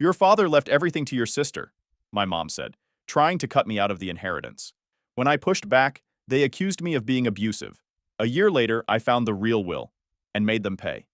Your father left everything to your sister, my mom said, trying to cut me out of the inheritance. When I pushed back, they accused me of being abusive. A year later, I found the real will and made them pay.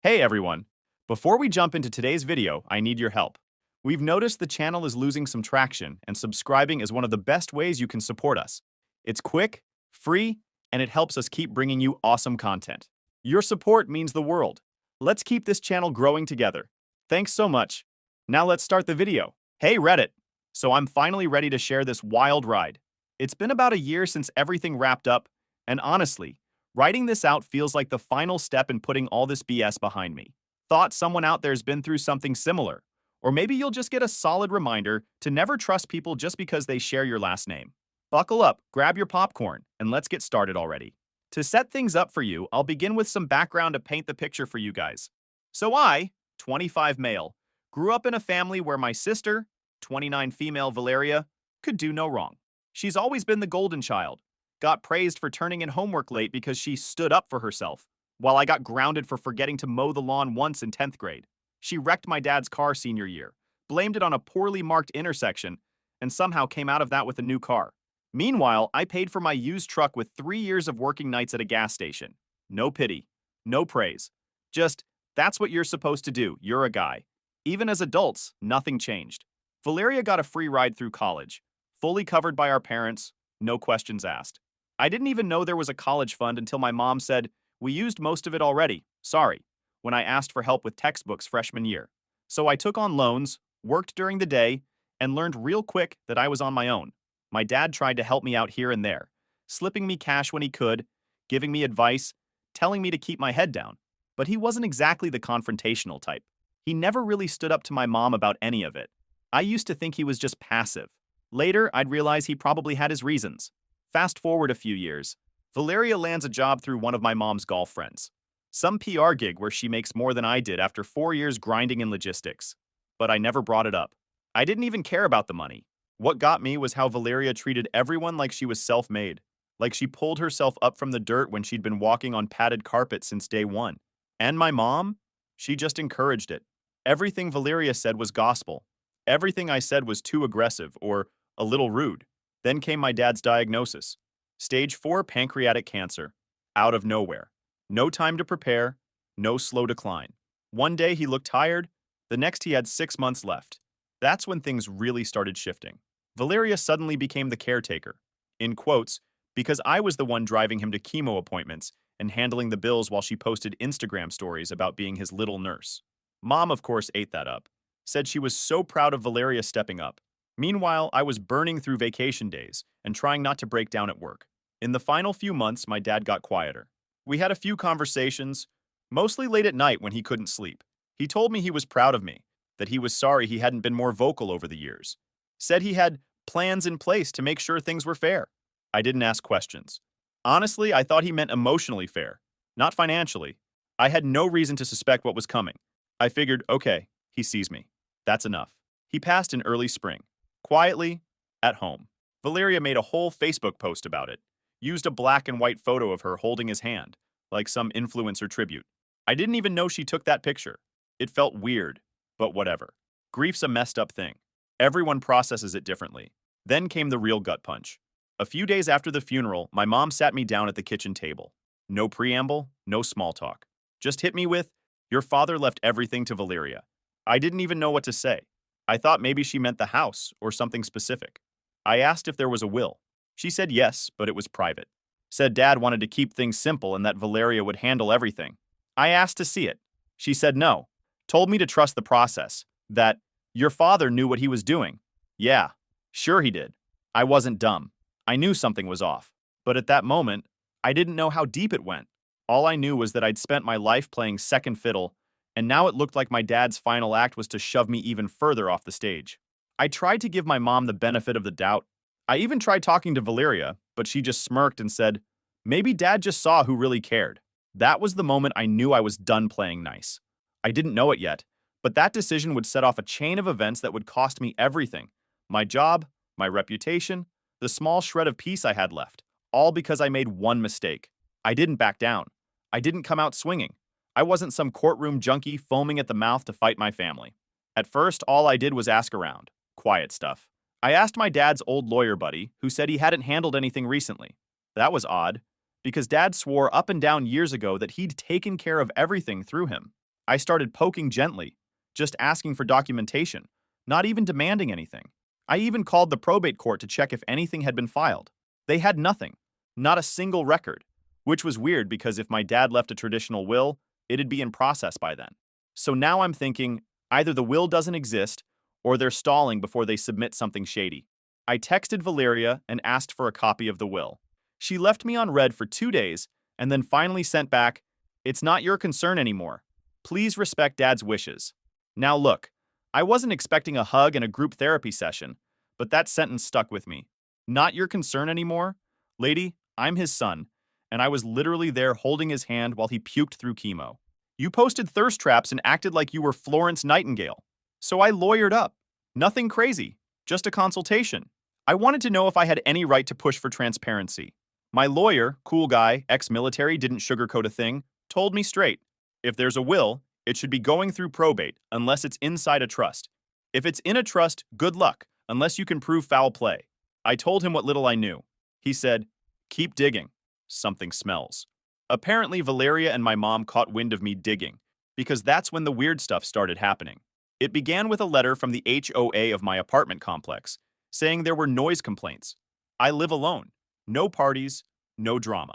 Hey everyone! Before we jump into today's video, I need your help. We've noticed the channel is losing some traction, and subscribing is one of the best ways you can support us. It's quick, free, and it helps us keep bringing you awesome content. Your support means the world. Let's keep this channel growing together. Thanks so much. Now let's start the video. Hey Reddit! So I'm finally ready to share this wild ride. It's been about a year since everything wrapped up, and honestly, writing this out feels like the final step in putting all this BS behind me. Thought someone out there's been through something similar. Or maybe you'll just get a solid reminder to never trust people just because they share your last name. Buckle up, grab your popcorn, and let's get started already. To set things up for you, I'll begin with some background to paint the picture for you guys. So I, 25 male, grew up in a family where my sister, 29 female Valeria, could do no wrong. She's always been the golden child. Got praised for turning in homework late because she stood up for herself, while I got grounded for forgetting to mow the lawn once in 10th grade. She wrecked my dad's car senior year, blamed it on a poorly marked intersection, and somehow came out of that with a new car. Meanwhile, I paid for my used truck with 3 years of working nights at a gas station. No pity, no praise. Just, that's what you're supposed to do, you're a guy. Even as adults, nothing changed. Valeria got a free ride through college, fully covered by our parents, no questions asked. I didn't even know there was a college fund until my mom said, "We used most of it already, sorry," when I asked for help with textbooks freshman year. So I took on loans, worked during the day, and learned real quick that I was on my own. My dad tried to help me out here and there, slipping me cash when he could, giving me advice, telling me to keep my head down. But he wasn't exactly the confrontational type. He never really stood up to my mom about any of it. I used to think he was just passive. Later, I'd realize he probably had his reasons. Fast forward a few years. Valeria lands a job through one of my mom's golf friends. Some PR gig where she makes more than I did after 4 years grinding in logistics. But I never brought it up. I didn't even care about the money. What got me was how Valeria treated everyone like she was self-made. Like she pulled herself up from the dirt when she'd been walking on padded carpet since day one. And my mom? She just encouraged it. Everything Valeria said was gospel. Everything I said was too aggressive or a little rude. Then came my dad's diagnosis. Stage 4 pancreatic cancer. Out of nowhere. No time to prepare, no slow decline. One day he looked tired, the next he had 6 months left. That's when things really started shifting. Valeria suddenly became the caretaker, in quotes, because I was the one driving him to chemo appointments and handling the bills while she posted Instagram stories about being his little nurse. Mom, of course, ate that up, said she was so proud of Valeria stepping up. Meanwhile, I was burning through vacation days and trying not to break down at work. In the final few months, my dad got quieter. We had a few conversations, mostly late at night when he couldn't sleep. He told me he was proud of me, that he was sorry he hadn't been more vocal over the years. Said he had plans in place to make sure things were fair. I didn't ask questions. Honestly, I thought he meant emotionally fair, not financially. I had no reason to suspect what was coming. I figured, okay, he sees me. That's enough. He passed in early spring. Quietly, at home. Valeria made a whole Facebook post about it. Used a black and white photo of her holding his hand, like some influencer tribute. I didn't even know she took that picture. It felt weird, but whatever. Grief's a messed up thing. Everyone processes it differently. Then came the real gut punch. A few days after the funeral, my mom sat me down at the kitchen table. No preamble, no small talk. Just hit me with, "Your father left everything to Valeria." I didn't even know what to say. I thought maybe she meant the house or something specific. I asked if there was a will. She said yes, but it was private. Said Dad wanted to keep things simple and that Valeria would handle everything. I asked to see it. She said no. Told me to trust the process. That, "Your father knew what he was doing." Yeah, sure he did. I wasn't dumb. I knew something was off. But at that moment, I didn't know how deep it went. All I knew was that I'd spent my life playing second fiddle, and now it looked like my dad's final act was to shove me even further off the stage. I tried to give my mom the benefit of the doubt. I even tried talking to Valeria, but she just smirked and said, maybe Dad just saw who really cared. That was the moment I knew I was done playing nice. I didn't know it yet, but that decision would set off a chain of events that would cost me everything. My job, my reputation, the small shred of peace I had left, all because I made one mistake. I didn't back down. I didn't come out swinging. I wasn't some courtroom junkie foaming at the mouth to fight my family. At first, all I did was ask around. Quiet stuff. I asked my dad's old lawyer buddy, who said he hadn't handled anything recently. That was odd, because Dad swore up and down years ago that he'd taken care of everything through him. I started poking gently, just asking for documentation, not even demanding anything. I even called the probate court to check if anything had been filed. They had nothing, not a single record, which was weird because if my dad left a traditional will, it'd be in process by then. So now I'm thinking either the will doesn't exist or they're stalling before they submit something shady. I texted Valeria and asked for a copy of the will. She left me on read for 2 days and then finally sent back, "It's not your concern anymore. Please respect Dad's wishes." Now look, I wasn't expecting a hug and a group therapy session, but that sentence stuck with me. Not your concern anymore? Lady, I'm his son, and I was literally there holding his hand while he puked through chemo. You posted thirst traps and acted like you were Florence Nightingale. So I lawyered up. Nothing crazy, just a consultation. I wanted to know if I had any right to push for transparency. My lawyer, cool guy, ex-military, didn't sugarcoat a thing, told me straight. If there's a will, it should be going through probate, unless it's inside a trust. If it's in a trust, good luck, unless you can prove foul play. I told him what little I knew. He said, "Keep digging. Something smells." Apparently, Valeria and my mom caught wind of me digging, because that's when the weird stuff started happening. It began with a letter from the HOA of my apartment complex, saying there were noise complaints. I live alone. No parties, no drama.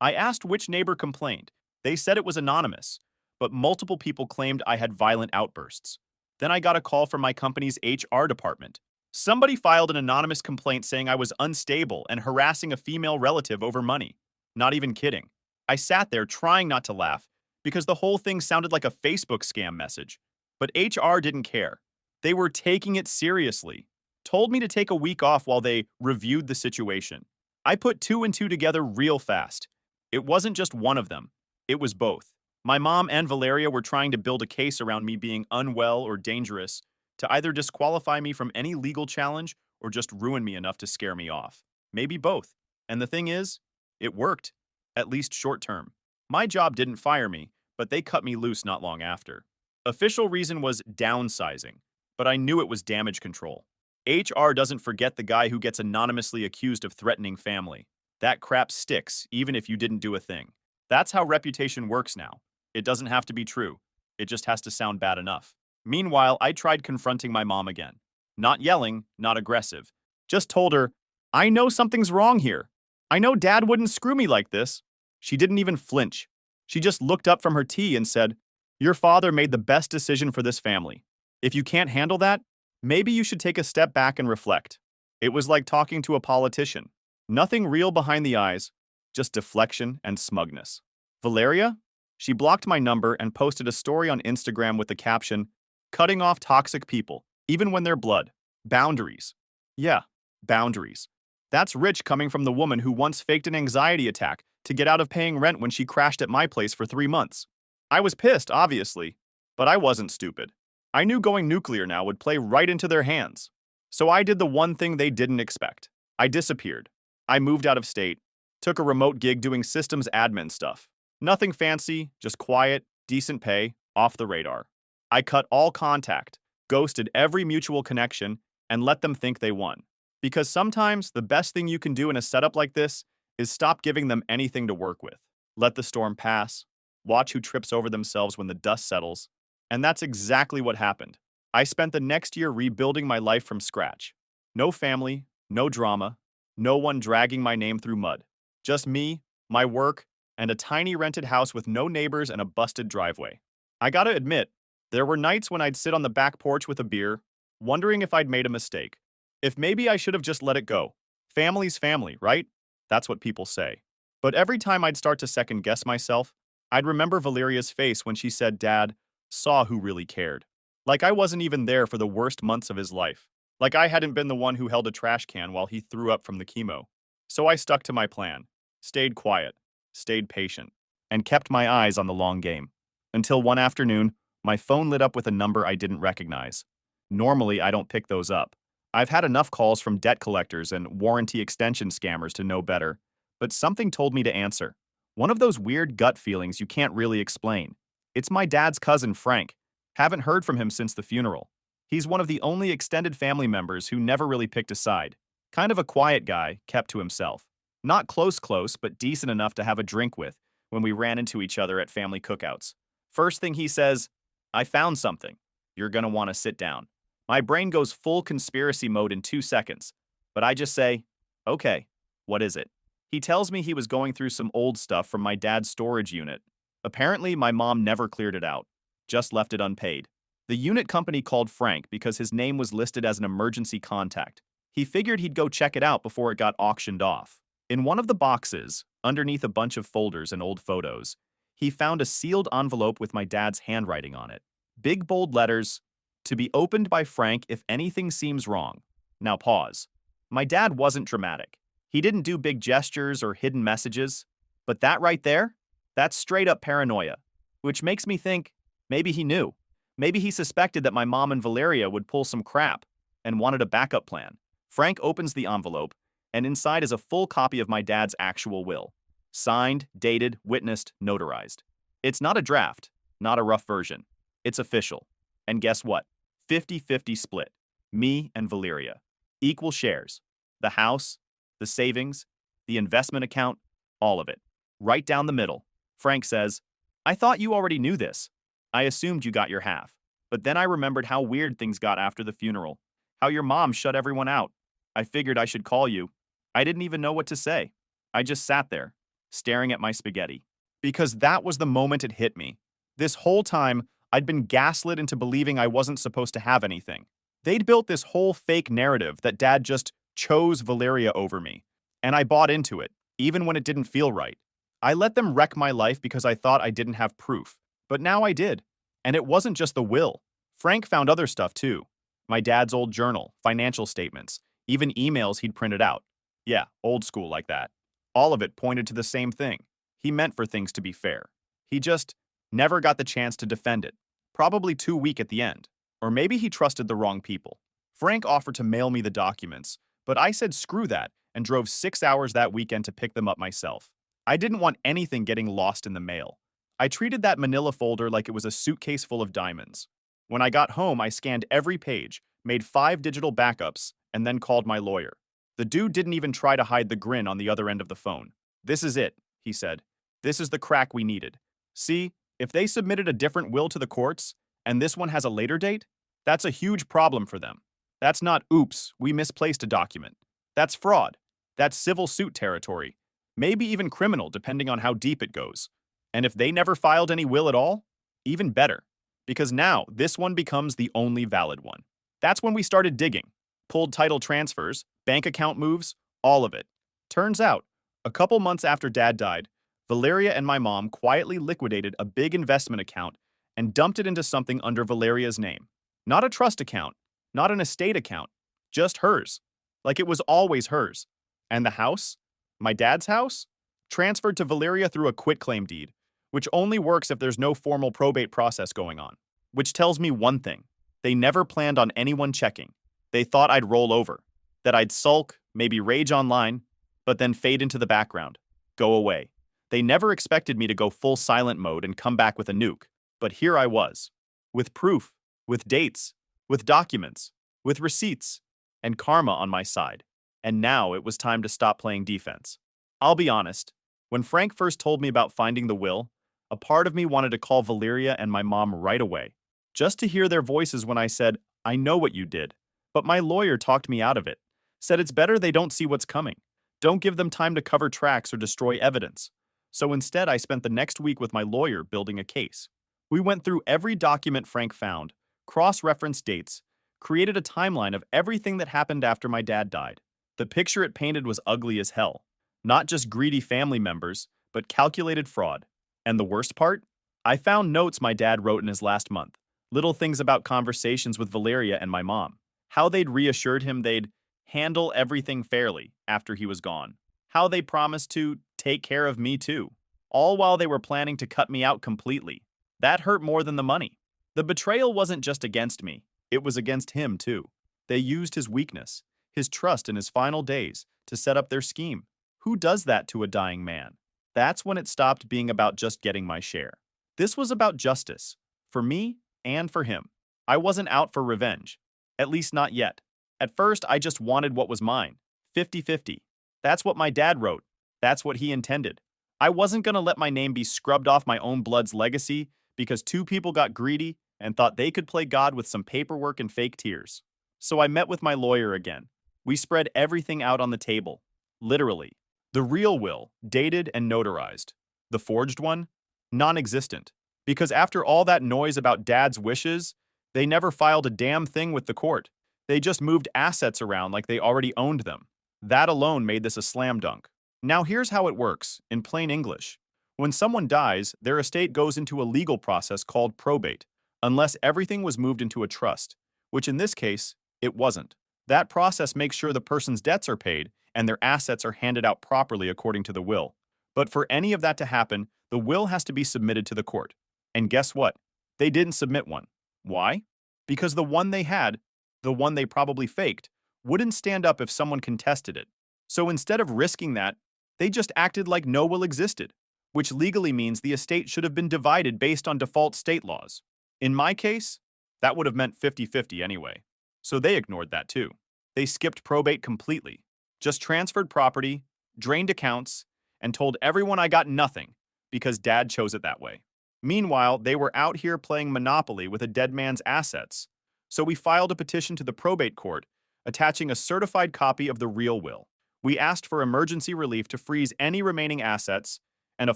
I asked which neighbor complained. They said it was anonymous, but multiple people claimed I had violent outbursts. Then I got a call from my company's HR department. Somebody filed an anonymous complaint saying I was unstable and harassing a female relative over money. Not even kidding. I sat there trying not to laugh because the whole thing sounded like a Facebook scam message. But HR didn't care. They were taking it seriously. Told me to take a week off while they reviewed the situation. I put 2 and 2 together real fast. It wasn't just one of them. It was both. My mom and Valeria were trying to build a case around me being unwell or dangerous to either disqualify me from any legal challenge or just ruin me enough to scare me off. Maybe both. And the thing is, it worked, at least short term. My job didn't fire me, but they cut me loose not long after. Official reason was downsizing, but I knew it was damage control. HR doesn't forget the guy who gets anonymously accused of threatening family. That crap sticks, even if you didn't do a thing. That's how reputation works now. It doesn't have to be true. It just has to sound bad enough. Meanwhile, I tried confronting my mom again. Not yelling, not aggressive. Just told her, "I know something's wrong here. I know Dad wouldn't screw me like this." She didn't even flinch. She just looked up from her tea and said, "Your father made the best decision for this family. If you can't handle that, maybe you should take a step back and reflect." It was like talking to a politician. Nothing real behind the eyes, just deflection and smugness. Valeria? She blocked my number and posted a story on Instagram with the caption, "Cutting off toxic people, even when they're blood. Boundaries." Yeah, boundaries. That's rich coming from the woman who once faked an anxiety attack to get out of paying rent when she crashed at my place for 3 months. I was pissed, obviously, but I wasn't stupid. I knew going nuclear now would play right into their hands. So I did the one thing they didn't expect. I disappeared. I moved out of state, took a remote gig doing systems admin stuff. Nothing fancy, just quiet, decent pay, off the radar. I cut all contact, ghosted every mutual connection, and let them think they won. Because sometimes the best thing you can do in a setup like this is stop giving them anything to work with. Let the storm pass, watch who trips over themselves when the dust settles. And that's exactly what happened. I spent the next year rebuilding my life from scratch. No family, no drama, no one dragging my name through mud. Just me, my work, and a tiny rented house with no neighbors and a busted driveway. I gotta admit, there were nights when I'd sit on the back porch with a beer, wondering if I'd made a mistake. If maybe I should have just let it go. Family's family, right? That's what people say. But every time I'd start to second guess myself, I'd remember Valeria's face when she said Dad saw who really cared. Like I wasn't even there for the worst months of his life. Like I hadn't been the one who held a trash can while he threw up from the chemo. So I stuck to my plan, stayed quiet, stayed patient, and kept my eyes on the long game. Until one afternoon, my phone lit up with a number I didn't recognize. Normally, I don't pick those up. I've had enough calls from debt collectors and warranty extension scammers to know better, but something told me to answer. One of those weird gut feelings you can't really explain. It's my dad's cousin, Frank. Haven't heard from him since the funeral. He's one of the only extended family members who never really picked a side. Kind of a quiet guy, kept to himself. Not close, but decent enough to have a drink with when we ran into each other at family cookouts. First thing he says, "I found something. You're gonna want to sit down." My brain goes full conspiracy mode in 2 seconds, but I just say, "Okay, what is it?" He tells me he was going through some old stuff from my dad's storage unit. Apparently, my mom never cleared it out, just left it unpaid. The unit company called Frank because his name was listed as an emergency contact. He figured he'd go check it out before it got auctioned off. In one of the boxes, underneath a bunch of folders and old photos, he found a sealed envelope with my dad's handwriting on it. Big bold letters, "To be opened by Frank if anything seems wrong." Now pause. My dad wasn't dramatic. He didn't do big gestures or hidden messages. But that right there, that's straight up paranoia. Which makes me think, maybe he knew. Maybe he suspected that my mom and Valeria would pull some crap and wanted a backup plan. Frank opens the envelope, and inside is a full copy of my dad's actual will. Signed, dated, witnessed, notarized. It's not a draft, not a rough version. It's official. And guess what? 50-50 split. Me and Valeria. Equal shares. The house, the savings, the investment account, all of it. Right down the middle. Frank says, "I thought you already knew this. I assumed you got your half. But then I remembered how weird things got after the funeral. How your mom shut everyone out. I figured I should call you. I didn't even know what to say. I just sat there, staring at my spaghetti." Because that was the moment it hit me. This whole time, I'd been gaslit into believing I wasn't supposed to have anything. They'd built this whole fake narrative that Dad just chose Valeria over me. And I bought into it, even when it didn't feel right. I let them wreck my life because I thought I didn't have proof. But now I did. And it wasn't just the will. Frank found other stuff too. My dad's old journal, financial statements, even emails he'd printed out. Yeah, old school like that. All of it pointed to the same thing. He meant for things to be fair. He just never got the chance to defend it. Probably too weak at the end. Or maybe he trusted the wrong people. Frank offered to mail me the documents, but I said screw that and drove 6 hours that weekend to pick them up myself. I didn't want anything getting lost in the mail. I treated that manila folder like it was a suitcase full of diamonds. When I got home, I scanned every page, made 5 digital backups, and then called my lawyer. The dude didn't even try to hide the grin on the other end of the phone. "This is it," he said. "This is the crack we needed. See, if they submitted a different will to the courts, and this one has a later date, that's a huge problem for them. That's not, oops, we misplaced a document. That's fraud. That's civil suit territory. Maybe even criminal, depending on how deep it goes. And if they never filed any will at all, even better. Because now, this one becomes the only valid one." That's when we started digging. Pulled title transfers, bank account moves, all of it. Turns out, a couple months after Dad died, Valeria and my mom quietly liquidated a big investment account and dumped it into something under Valeria's name. Not a trust account, not an estate account, just hers. Like it was always hers. And the house, my dad's house, transferred to Valeria through a quitclaim deed, which only works if there's no formal probate process going on. Which tells me one thing. They never planned on anyone checking. They thought I'd roll over, that I'd sulk, maybe rage online, but then fade into the background, go away. They never expected me to go full silent mode and come back with a nuke. But here I was, with proof, with dates, with documents, with receipts, and karma on my side. And now it was time to stop playing defense. I'll be honest, when Frank first told me about finding the will, a part of me wanted to call Valeria and my mom right away, just to hear their voices when I said, "I know what you did." But my lawyer talked me out of it, said it's better they don't see what's coming. Don't give them time to cover tracks or destroy evidence. So instead, I spent the next week with my lawyer building a case. We went through every document Frank found, cross-referenced dates, created a timeline of everything that happened after my dad died. The picture it painted was ugly as hell. Not just greedy family members, but calculated fraud. And the worst part? I found notes my dad wrote in his last month. Little things about conversations with Valeria and my mom. How they'd reassured him they'd handle everything fairly after he was gone. How they promised to take care of me too. All while they were planning to cut me out completely. That hurt more than the money. The betrayal wasn't just against me. It was against him too. They used his weakness, his trust in his final days, to set up their scheme. Who does that to a dying man? That's when it stopped being about just getting my share. This was about justice. For me and for him. I wasn't out for revenge. At least not yet. At first, I just wanted what was mine. 50-50. That's what my dad wrote. That's what he intended. I wasn't gonna let my name be scrubbed off my own blood's legacy because two people got greedy and thought they could play God with some paperwork and fake tears. So I met with my lawyer again. We spread everything out on the table. Literally. The real will, dated and notarized. The forged one? Non-existent. Because after all that noise about Dad's wishes, they never filed a damn thing with the court. They just moved assets around like they already owned them. That alone made this a slam dunk. Now here's how it works, in plain English. When someone dies, their estate goes into a legal process called probate, unless everything was moved into a trust, which in this case, it wasn't. That process makes sure the person's debts are paid and their assets are handed out properly according to the will. But for any of that to happen, the will has to be submitted to the court. And guess what? They didn't submit one. Why? Because the one they had, the one they probably faked, wouldn't stand up if someone contested it. So instead of risking that, they just acted like no will existed, which legally means the estate should have been divided based on default state laws. In my case, that would have meant 50-50 anyway. So they ignored that too. They skipped probate completely, just transferred property, drained accounts, and told everyone I got nothing because Dad chose it that way. Meanwhile, they were out here playing Monopoly with a dead man's assets. So we filed a petition to the probate court, attaching a certified copy of the real will. We asked for emergency relief to freeze any remaining assets and a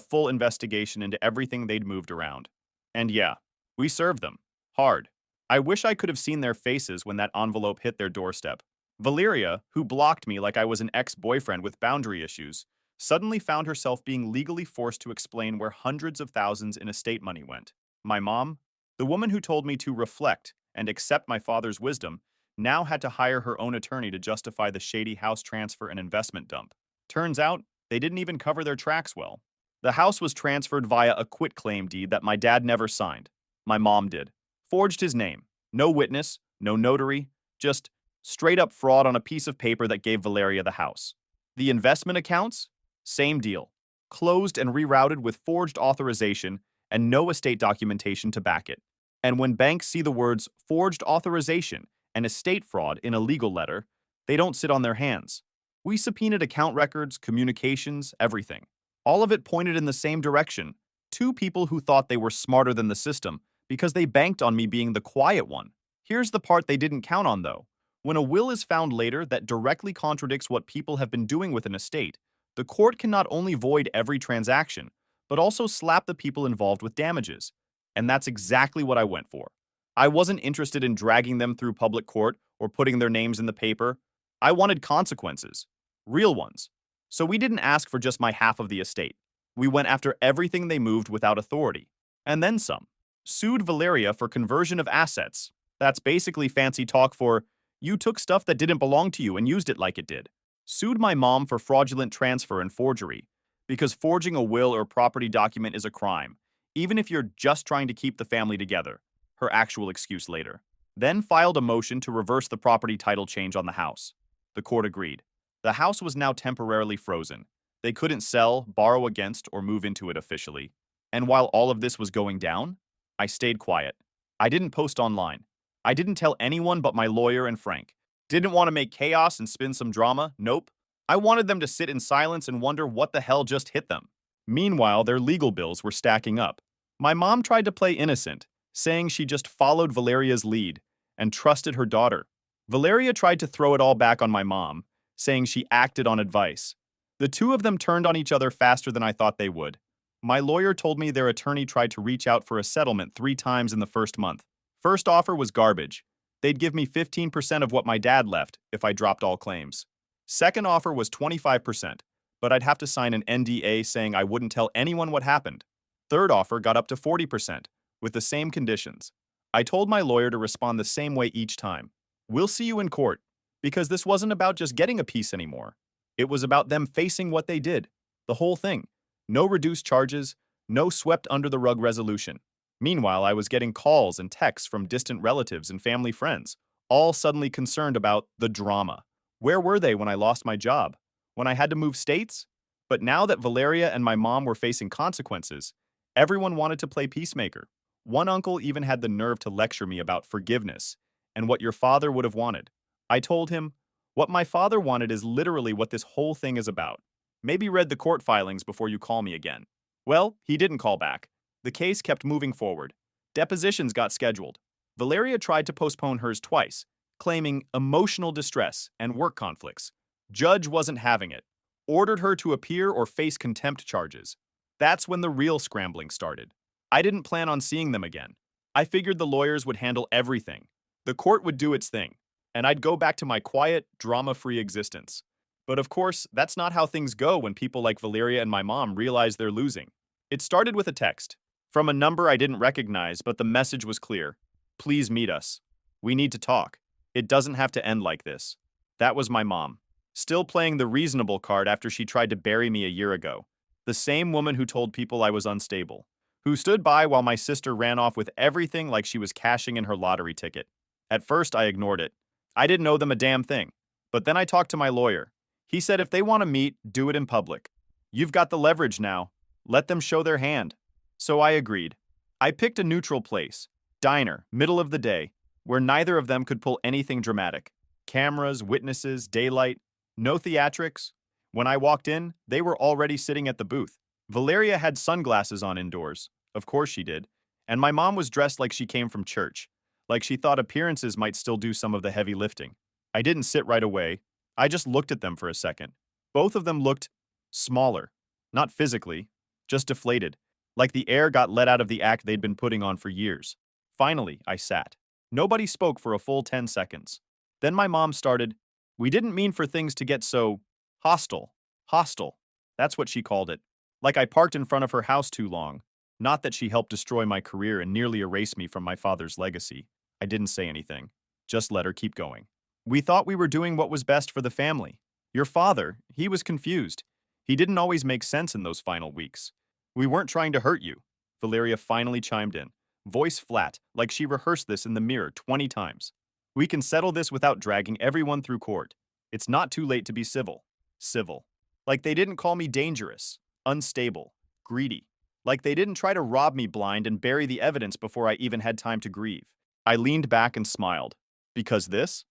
full investigation into everything they'd moved around. And yeah, we served them. Hard. I wish I could have seen their faces when that envelope hit their doorstep. Valeria, who blocked me like I was an ex-boyfriend with boundary issues, suddenly found herself being legally forced to explain where hundreds of thousands in estate money went. My mom, the woman who told me to reflect and accept my father's wisdom, now had to hire her own attorney to justify the shady house transfer and investment dump. Turns out, they didn't even cover their tracks well. The house was transferred via a quitclaim deed that my dad never signed. My mom did. Forged his name. No witness, no notary, just straight up fraud on a piece of paper that gave Valeria the house. The investment accounts? Same deal. Closed and rerouted with forged authorization and no estate documentation to back it. And when banks see the words forged authorization and estate fraud in a legal letter, they don't sit on their hands. We subpoenaed account records, communications, everything. All of it pointed in the same direction. Two people who thought they were smarter than the system because they banked on me being the quiet one. Here's the part they didn't count on, though. When a will is found later that directly contradicts what people have been doing with an estate, the court can not only void every transaction, but also slap the people involved with damages. And that's exactly what I went for. I wasn't interested in dragging them through public court or putting their names in the paper. I wanted consequences. Real ones. So we didn't ask for just my half of the estate. We went after everything they moved without authority. And then some. Sued Valeria for conversion of assets. That's basically fancy talk for, you took stuff that didn't belong to you and used it like it did. Sued my mom for fraudulent transfer and forgery, because forging a will or property document is a crime, even if you're just trying to keep the family together, her actual excuse later. Then filed a motion to reverse the property title change on the house. The court agreed. The house was now temporarily frozen. They couldn't sell, borrow against, or move into it officially. And while all of this was going down, I stayed quiet. I didn't post online. I didn't tell anyone but my lawyer and Frank. Didn't want to make chaos and spin some drama, nope. I wanted them to sit in silence and wonder what the hell just hit them. Meanwhile, their legal bills were stacking up. My mom tried to play innocent, saying she just followed Valeria's lead and trusted her daughter. Valeria tried to throw it all back on my mom, saying she acted on advice. The two of them turned on each other faster than I thought they would. My lawyer told me their attorney tried to reach out for a settlement 3 times in the first month. First offer was garbage. They'd give me 15% of what my dad left if I dropped all claims. Second offer was 25%, but I'd have to sign an NDA saying I wouldn't tell anyone what happened. Third offer got up to 40%, with the same conditions. I told my lawyer to respond the same way each time. We'll see you in court, because this wasn't about just getting a piece anymore. It was about them facing what they did. The whole thing. No reduced charges, no swept under the rug resolution. Meanwhile, I was getting calls and texts from distant relatives and family friends, all suddenly concerned about the drama. Where were they when I lost my job? When I had to move states? But now that Valeria and my mom were facing consequences, everyone wanted to play peacemaker. One uncle even had the nerve to lecture me about forgiveness and what your father would have wanted. I told him, what my father wanted is literally what this whole thing is about. Maybe read the court filings before you call me again. Well, he didn't call back. The case kept moving forward. Depositions got scheduled. Valeria tried to postpone hers twice, claiming emotional distress and work conflicts. Judge wasn't having it. Ordered her to appear or face contempt charges. That's when the real scrambling started. I didn't plan on seeing them again. I figured the lawyers would handle everything. The court would do its thing, and I'd go back to my quiet, drama-free existence. But of course, that's not how things go when people like Valeria and my mom realize they're losing. It started with a text from a number I didn't recognize, but the message was clear. Please meet us. We need to talk. It doesn't have to end like this. That was my mom, still playing the reasonable card after she tried to bury me a year ago. The same woman who told people I was unstable, who stood by while my sister ran off with everything like she was cashing in her lottery ticket. At first, I ignored it. I didn't owe them a damn thing. But then I talked to my lawyer. He said if they want to meet, do it in public. You've got the leverage now. Let them show their hand. So I agreed. I picked a neutral place, diner, middle of the day, where neither of them could pull anything dramatic. Cameras, witnesses, daylight, no theatrics. When I walked in, they were already sitting at the booth. Valeria had sunglasses on indoors. Of course she did. And my mom was dressed like she came from church, like she thought appearances might still do some of the heavy lifting. I didn't sit right away. I just looked at them for a second. Both of them looked smaller. Not physically, just deflated, like the air got let out of the act they'd been putting on for years. Finally, I sat. Nobody spoke for a full 10 seconds. Then my mom started, we didn't mean for things to get so hostile. Hostile. That's what she called it. Like I parked in front of her house too long. Not that she helped destroy my career and nearly erase me from my father's legacy. I didn't say anything. Just let her keep going. We thought we were doing what was best for the family. Your father, he was confused. He didn't always make sense in those final weeks. We weren't trying to hurt you. Valeria finally chimed in, voice flat, like she rehearsed this in the mirror 20 times. We can settle this without dragging everyone through court. It's not too late to be civil. Civil. Like they didn't call me dangerous, unstable, greedy. Like they didn't try to rob me blind and bury the evidence before I even had time to grieve. I leaned back and smiled. Because this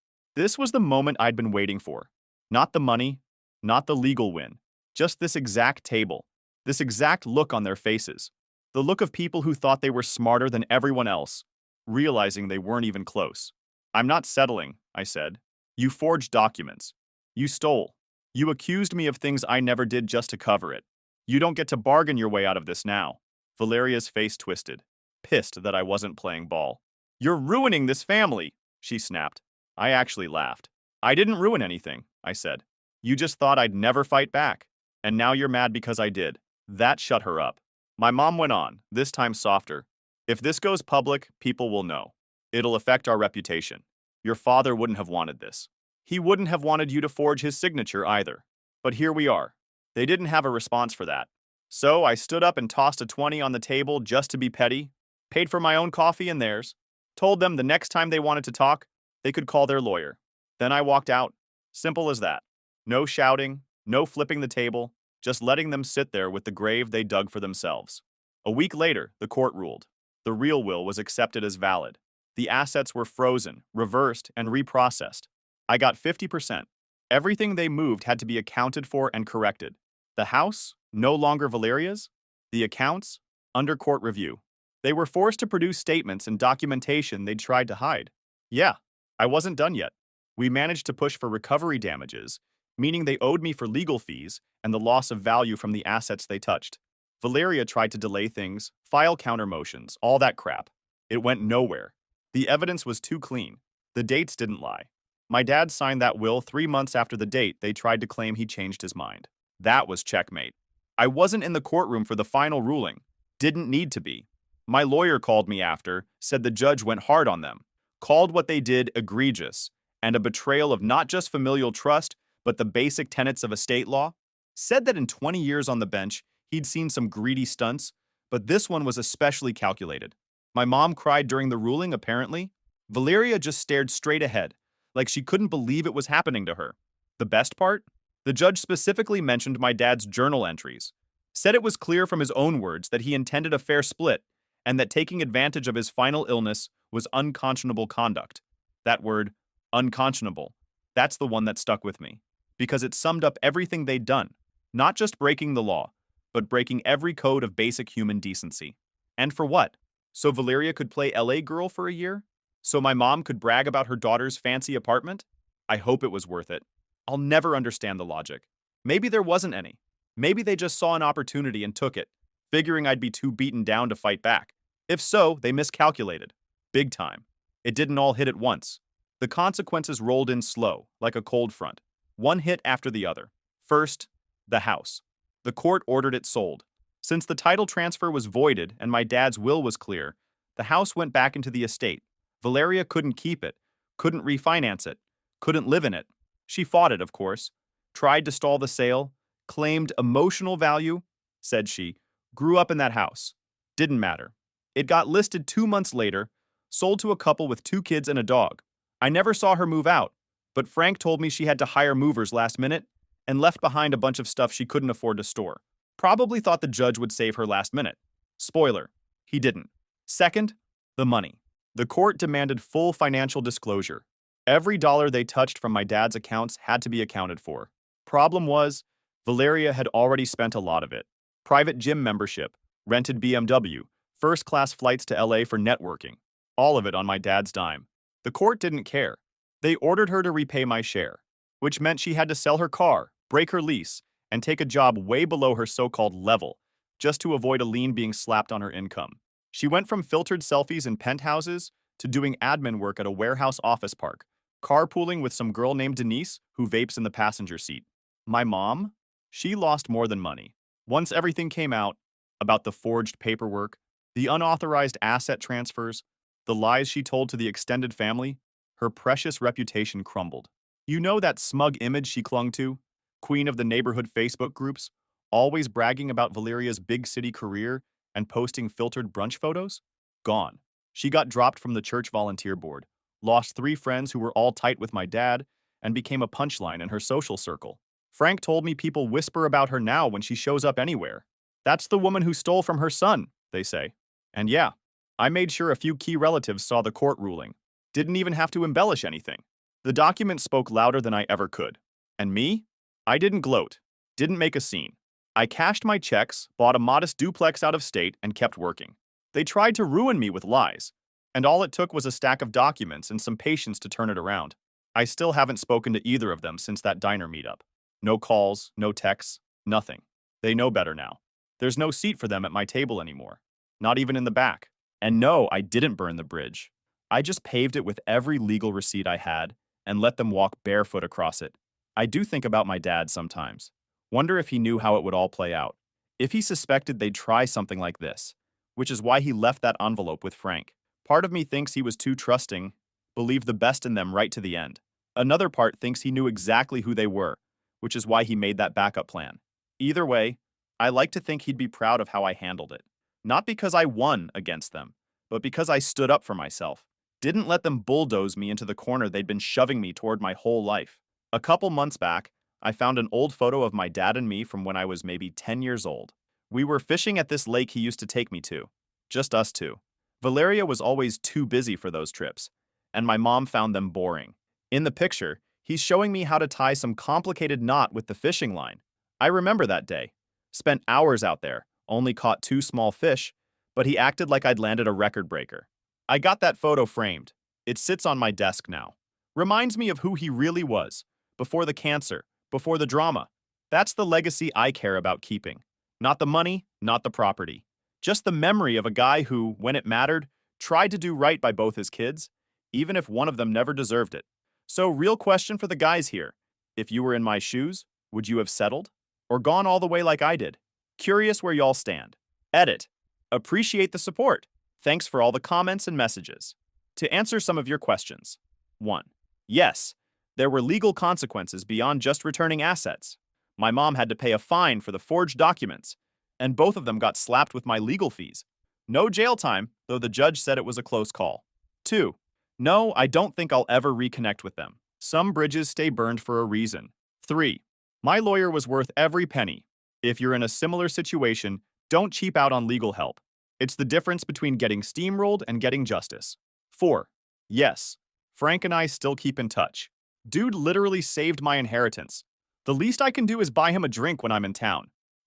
was the moment I'd been waiting for. Not the money, not the legal win. Just this exact table. This exact look on their faces. The look of people who thought they were smarter than everyone else, realizing they weren't even close. I'm not settling, I said. You forged documents. You stole. You accused me of things I never did just to cover it. You don't get to bargain your way out of this now. Valeria's face twisted, pissed that I wasn't playing ball. You're ruining this family, she snapped. I actually laughed. I didn't ruin anything, I said. You just thought I'd never fight back. And now you're mad because I did. That shut her up. My mom went on, this time softer. If this goes public, people will know. It'll affect our reputation. Your father wouldn't have wanted this. He wouldn't have wanted you to forge his signature either. But here we are. They didn't have a response for that. So I stood up and tossed a 20 on the table just to be petty, paid for my own coffee and theirs, told them the next time they wanted to talk, they could call their lawyer. Then I walked out. Simple as that. No shouting, no flipping the table, just letting them sit there with the grave they dug for themselves. A week later, the court ruled. The real will was accepted as valid. The assets were frozen, reversed, and reprocessed. I got 50%. Everything they moved had to be accounted for and corrected. The house, no longer Valeria's. The accounts, under court review. They were forced to produce statements and documentation they'd tried to hide. Yeah, I wasn't done yet. We managed to push for recovery damages, meaning they owed me for legal fees and the loss of value from the assets they touched. Valeria tried to delay things, file counter motions, all that crap. It went nowhere. The evidence was too clean. The dates didn't lie. My dad signed that will 3 months after the date they tried to claim he changed his mind. That was checkmate. I wasn't in the courtroom for the final ruling. Didn't need to be. My lawyer called me after, said the judge went hard on them, called what they did egregious, and a betrayal of not just familial trust, but the basic tenets of estate law. Said that in 20 years on the bench, he'd seen some greedy stunts, but this one was especially calculated. My mom cried during the ruling, apparently. Valeria just stared straight ahead, like she couldn't believe it was happening to her. The best part? The judge specifically mentioned my dad's journal entries, said it was clear from his own words that he intended a fair split, and that taking advantage of his final illness was unconscionable conduct. That word, unconscionable, that's the one that stuck with me, because it summed up everything they'd done, not just breaking the law, but breaking every code of basic human decency. And for what? So Valeria could play LA girl for a year? So my mom could brag about her daughter's fancy apartment? I hope it was worth it. I'll never understand the logic. Maybe there wasn't any. Maybe they just saw an opportunity and took it, figuring I'd be too beaten down to fight back. If so, they miscalculated. Big time. It didn't all hit at once. The consequences rolled in slow, like a cold front, one hit after the other. First, the house. The court ordered it sold. Since the title transfer was voided and my dad's will was clear, the house went back into the estate. Valeria couldn't keep it, couldn't refinance it, couldn't live in it. She fought it, of course, tried to stall the sale, claimed emotional value, said she, grew up in that house. Didn't matter. It got listed 2 months later, sold to a couple with 2 kids and a dog. I never saw her move out, but Frank told me she had to hire movers last minute and left behind a bunch of stuff she couldn't afford to store. Probably thought the judge would save her last minute. Spoiler, he didn't. Second, the money. The court demanded full financial disclosure. Every dollar they touched from my dad's accounts had to be accounted for. Problem was, Valeria had already spent a lot of it. Private gym membership, rented BMW, first-class flights to LA for networking. All of it on my dad's dime. The court didn't care. They ordered her to repay my share, which meant she had to sell her car, break her lease, and take a job way below her so-called level, just to avoid a lien being slapped on her income. She went from filtered selfies in penthouses to doing admin work at a warehouse office park, carpooling with some girl named Denise who vapes in the passenger seat. My mom? She lost more than money. Once everything came out about the forged paperwork, the unauthorized asset transfers, the lies she told to the extended family, her precious reputation crumbled. You know that smug image she clung to? Queen of the neighborhood Facebook groups, always bragging about Valeria's big city career and posting filtered brunch photos? Gone. She got dropped from the church volunteer board, lost 3 friends who were all tight with my dad, and became a punchline in her social circle. Frank told me people whisper about her now when she shows up anywhere. That's the woman who stole from her son, they say. And yeah, I made sure a few key relatives saw the court ruling. Didn't even have to embellish anything. The document spoke louder than I ever could. And me? I didn't gloat, didn't make a scene. I cashed my checks, bought a modest duplex out of state, and kept working. They tried to ruin me with lies, and all it took was a stack of documents and some patience to turn it around. I still haven't spoken to either of them since that diner meetup. No calls, no texts, nothing. They know better now. There's no seat for them at my table anymore. Not even in the back. And no, I didn't burn the bridge. I just paved it with every legal receipt I had and let them walk barefoot across it. I do think about my dad sometimes. Wonder if he knew how it would all play out. If he suspected they'd try something like this, which is why he left that envelope with Frank. Part of me thinks he was too trusting, believed the best in them right to the end. Another part thinks he knew exactly who they were, which is why he made that backup plan. Either way, I like to think he'd be proud of how I handled it. Not because I won against them, but because I stood up for myself. Didn't let them bulldoze me into the corner they'd been shoving me toward my whole life. A couple months back, I found an old photo of my dad and me from when I was maybe 10 years old. We were fishing at this lake he used to take me to. Just us two. Valeria was always too busy for those trips, and my mom found them boring. In the picture, he's showing me how to tie some complicated knot with the fishing line. I remember that day. Spent hours out there, only caught 2 small fish, but he acted like I'd landed a record breaker. I got that photo framed. It sits on my desk now. Reminds me of who he really was, before the cancer, before the drama. That's the legacy I care about keeping. Not the money, not the property. Just the memory of a guy who, when it mattered, tried to do right by both his kids, even if one of them never deserved it. So, real question for the guys here. If you were in my shoes, would you have settled? Or gone all the way like I did? Curious where y'all stand. Edit. Appreciate the support. Thanks for all the comments and messages. To answer some of your questions. 1. Yes, there were legal consequences beyond just returning assets. My mom had to pay a fine for the forged documents, and both of them got slapped with my legal fees. No jail time, though the judge said it was a close call. 2. No, I don't think I'll ever reconnect with them. Some bridges stay burned for a reason. 3. My lawyer was worth every penny. If you're in a similar situation, don't cheap out on legal help. It's the difference between getting steamrolled and getting justice. 4. Yes, Frank and I still keep in touch. Dude literally saved my inheritance. The least I can do is buy him a drink when I'm in town.